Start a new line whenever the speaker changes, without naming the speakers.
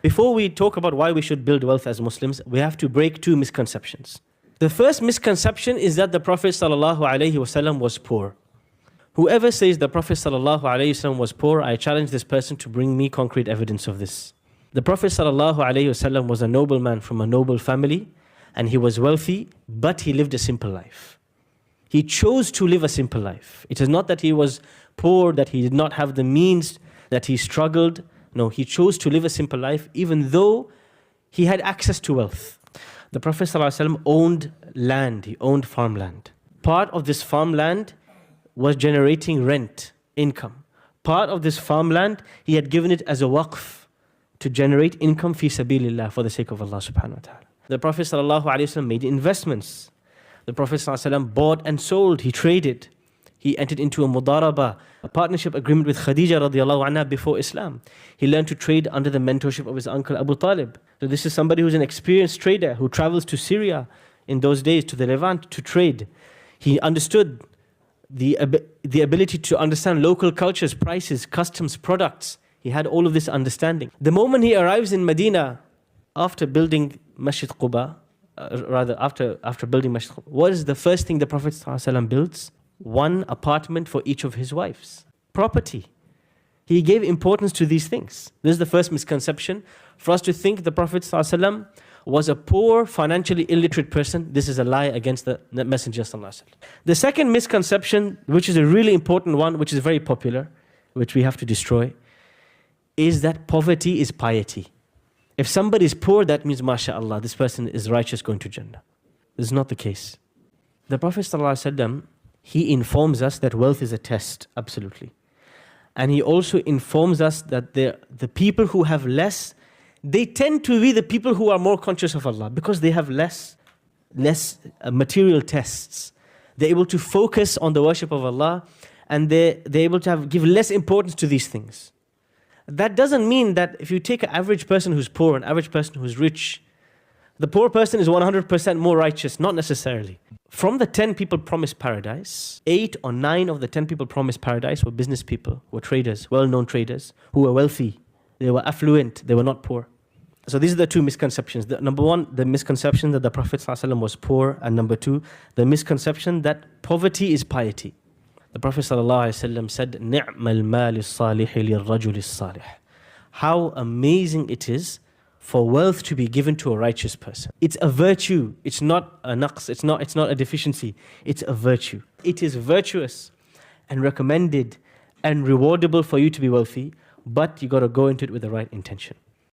Before we talk about why we should build wealth as Muslims, we have to break two misconceptions. The first misconception is that the Prophet ﷺ was poor. Whoever says the Prophet ﷺ was poor, I challenge this person to bring me concrete evidence of this. The Prophet ﷺ was a nobleman from a noble family, and he was wealthy, but he lived a simple life. He chose to live a simple life. It is not that he was poor, that he did not have the means, that he struggled. No, he chose to live a simple life even though he had access to wealth. The Prophet ﷺ owned land, he owned farmland. Part of this farmland was generating rent, income. Part of this farmland, he had given it as a waqf to generate income fi sabilillah, for the sake of Allah subhanahu wa ta'ala. The Prophet ﷺ made investments. The Prophet ﷺ bought and sold, he traded. He entered into a mudaraba, a partnership agreement with Khadija radiallahu anha before Islam. He learned to trade under the mentorship of his uncle Abu Talib. So this is somebody who's an experienced trader who travels to Syria in those days, to the Levant, to trade. He understood the ability to understand local cultures, prices, customs, products. He had all of this understanding. The moment he arrives in Medina, after building Masjid Quba, after building Masjid Quba, what is the first thing the Prophet ﷺ builds? One apartment for each of his wives. Property. He gave importance to these things. This is the first misconception. For us to think the Prophet ﷺ was a poor, financially illiterate person, this is a lie against the Messenger ﷺ. The second misconception, which is a really important one, which is very popular, which we have to destroy, is that poverty is piety. If somebody is poor, that means, mashallah, this person is righteous, going to Jannah. This is not the case. The Prophet ﷺ, he informs us that wealth is a test, absolutely. And he also informs us that the people who have less, they tend to be the people who are more conscious of Allah because they have less material tests. They're able to focus on the worship of Allah, and they're able to give less importance to these things. That doesn't mean that if you take an average person who's poor, an average person who's rich, the poor person is 100% more righteous, not necessarily. From the 10 people promised paradise, 8 or 9 of the 10 people promised paradise were business people, were traders, well-known traders, who were wealthy. They were affluent, they were not poor. So these are the two misconceptions. Number one, the misconception that the Prophet ﷺ was poor, and number two, the misconception that poverty is piety. The Prophet ﷺ said, نِعْمَ الْمَالِ الصَّالِحِ لِلرَّجُلِ الصَّالِحِ. How amazing it is for wealth to be given to a righteous person. It's a virtue. It's not a naqs. It's not a deficiency. It's a virtue. It is virtuous and recommended and rewardable for you to be wealthy, but you got to go into it with the right intention.